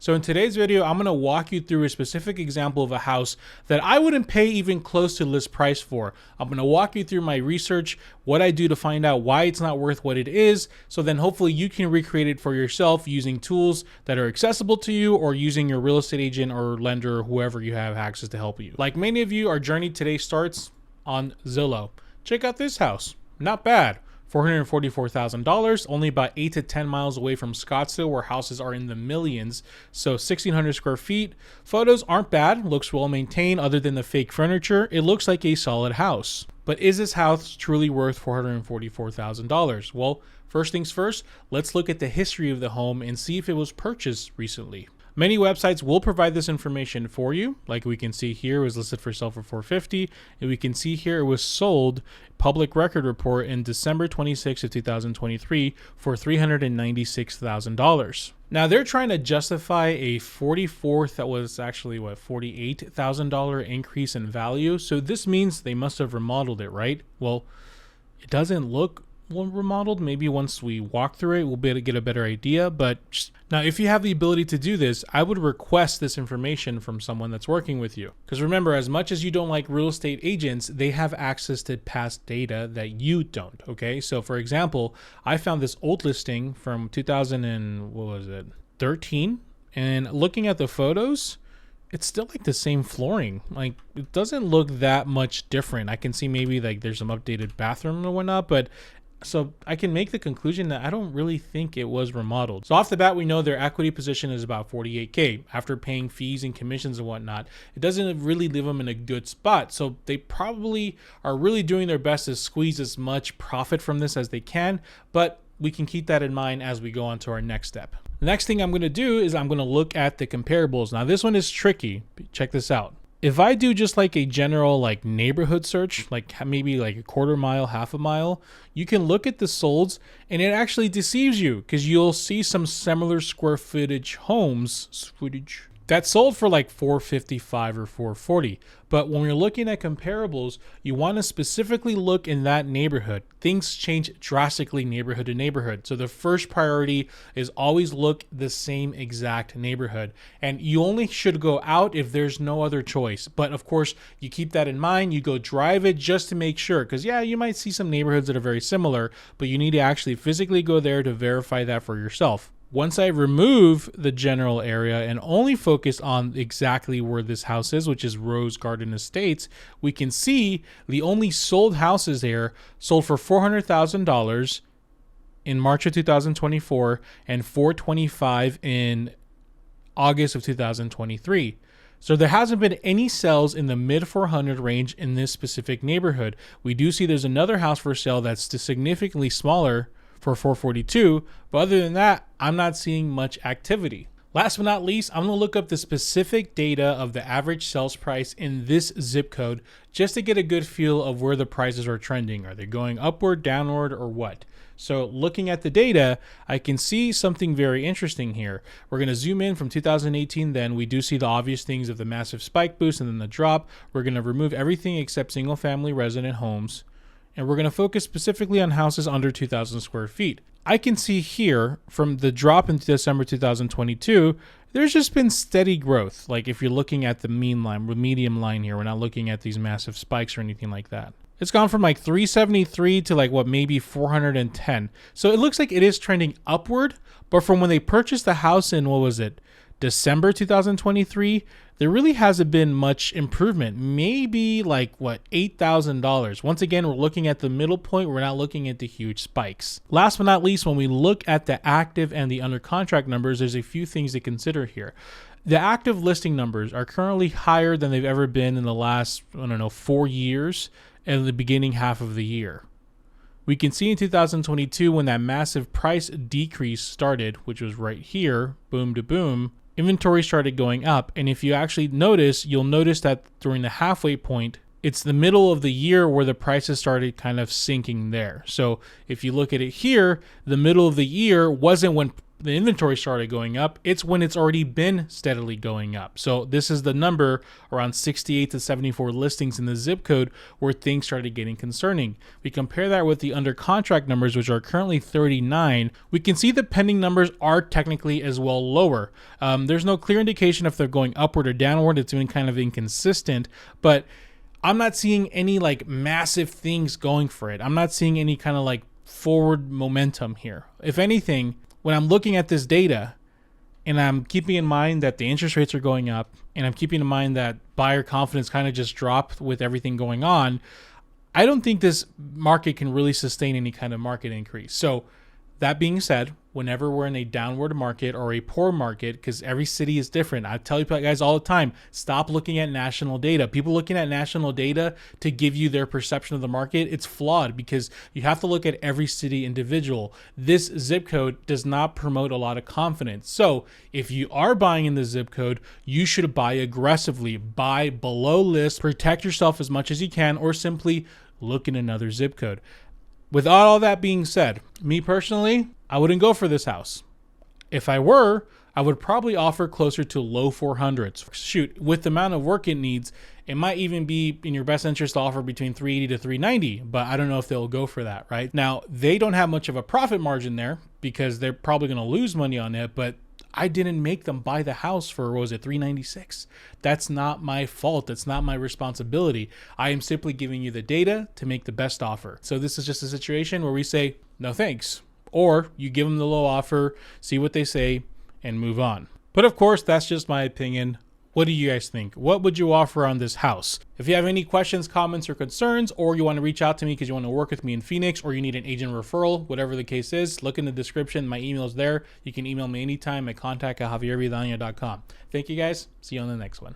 So in today's video, I'm going to walk you through a specific example of a house that I wouldn't pay even close to list price for. I'm going to walk you through my research, what I do to find out why it's not worth what it is, so then hopefully you can recreate it for yourself using tools that are accessible to you or using your real estate agent or lender or whoever you have access to help you. Like many of you, our journey today starts on Zillow. Check out this house. Not bad. $444,000, only about 8 to 10 miles away from Scottsdale, where houses are in the millions. So 1,600 square feet. Photos aren't bad, looks well maintained other than the fake furniture. It looks like a solid house. But is this house truly worth $444,000? Well, first things first, let's look at the history of the home and see if it was purchased recently. Many websites will provide this information for you. Like we can see here, it was listed for sale for $450,000, and we can see here it was sold, public record report, in December 26 of 2023 for $396,000. Now they're trying to justify a $48,000 increase in value. So this means they must have remodeled it, right? Well, it doesn't look remodeled. Maybe once we walk through it, we'll be able to get a better idea. But now, if you have the ability to do this, I would request this information from someone that's working with you. Because remember, as much as you don't like real estate agents, they have access to past data that you don't. Okay, so for example, I found this old listing from 2013, and looking at the photos, it's still like the same flooring. Like, it doesn't look that much different. I can see maybe like there's some updated bathroom or whatnot, but so I can make the conclusion that I don't really think it was remodeled. So off the bat, we know their equity position is about $48,000 after paying fees and commissions and whatnot. It doesn't really leave them in a good spot. So they probably are really doing their best to squeeze as much profit from this as they can, but we can keep that in mind as we go on to our next step. The next thing I'm going to do is I'm going to look at the comparables. Now this one is tricky. Check this out. If I do just like a general like neighborhood search, like maybe like a quarter mile, half a mile, you can look at the solds and it actually deceives you because you'll see some similar square footage homes that sold for like $455 or $440. But when you're looking at comparables, you want to specifically look in that neighborhood. Things change drastically neighborhood to neighborhood. So the first priority is always look the same exact neighborhood. And you only should go out if there's no other choice. But of course, you keep that in mind. You go drive it just to make sure. Because yeah, you might see some neighborhoods that are very similar, but you need to actually physically go there to verify that for yourself. Once I remove the general area and only focus on exactly where this house is, which is Rose Garden Estates, we can see the only sold houses there sold for $400,000 in March of 2024 and $425,000 in August of 2023. So there hasn't been any sales in the mid 400 range in this specific neighborhood. We do see there's another house for sale that's significantly smaller for $442,000, but other than that, I'm not seeing much activity. Last but not least, I'm gonna look up the specific data of the average sales price in this zip code just to get a good feel of where the prices are trending. Are they going upward, downward, or what? So looking at the data, I can see something very interesting here. We're gonna zoom in from 2018, then we do see the obvious things of the massive spike boost and then the drop. We're gonna remove everything except single family resident homes. And we're going to focus specifically on houses under 2,000 square feet. I can see here from the drop in December 2022, there's just been steady growth. Like if you're looking at the mean line, the medium line here, we're not looking at these massive spikes or anything like that. It's gone from like 373 to like what, maybe 410. So it looks like it is trending upward, but from when they purchased the house in, what was it, December 2023, there really hasn't been much improvement. Maybe like what, $8,000. Once again, we're looking at the middle point. We're not looking at the huge spikes. Last but not least, when we look at the active and the under contract numbers, there's a few things to consider here. The active listing numbers are currently higher than they've ever been in the last, 4 years and the beginning half of the year. We can see in 2022 when that massive price decrease started, which was right here, boom to boom, inventory started going up. And if you actually notice, you'll notice that during the halfway point, it's the middle of the year where the prices started kind of sinking there. So if you look at it here, the middle of the year wasn't when the inventory started going up, it's when it's already been steadily going up. So this is the number around 68 to 74 listings in the zip code where things started getting concerning. We compare that with the under contract numbers, which are currently 39. We can see the pending numbers are technically as well lower. There's no clear indication if they're going upward or downward. It's been kind of inconsistent, but I'm not seeing any like massive things going for it. I'm not seeing any kind of like forward momentum here. If anything, when I'm looking at this data and I'm keeping in mind that the interest rates are going up and I'm keeping in mind that buyer confidence kind of just dropped with everything going on, I don't think this market can really sustain any kind of market increase. So that being said, whenever we're in a downward market or a poor market, because every city is different, I tell you guys all the time, stop looking at national data. People looking at national data to give you their perception of the market, it's flawed because you have to look at every city individual. This zip code does not promote a lot of confidence. So if you are buying in the zip code, you should buy aggressively, buy below list, protect yourself as much as you can, or simply look in another zip code. With all that being said, me personally, I wouldn't go for this house. If I were, I would probably offer closer to low 400s. Shoot, with the amount of work it needs, it might even be in your best interest to offer between 380 to 390, but I don't know if they'll go for that, right? Now, they don't have much of a profit margin there because they're probably going to lose money on it, but I didn't make them buy the house for, what was it, 396. That's not my fault. That's not my responsibility. I am simply giving you the data to make the best offer. So this is just a situation where we say, no thanks. Or you give them the low offer, see what they say, and move on. But of course, that's just my opinion. What do you guys think? What would you offer on this house? If you have any questions, comments, or concerns, or you want to reach out to me because you want to work with me in Phoenix, or you need an agent referral, whatever the case is, look in the description. My email is there. You can email me anytime at contact@javiervidania.com. Thank you guys. See you on the next one.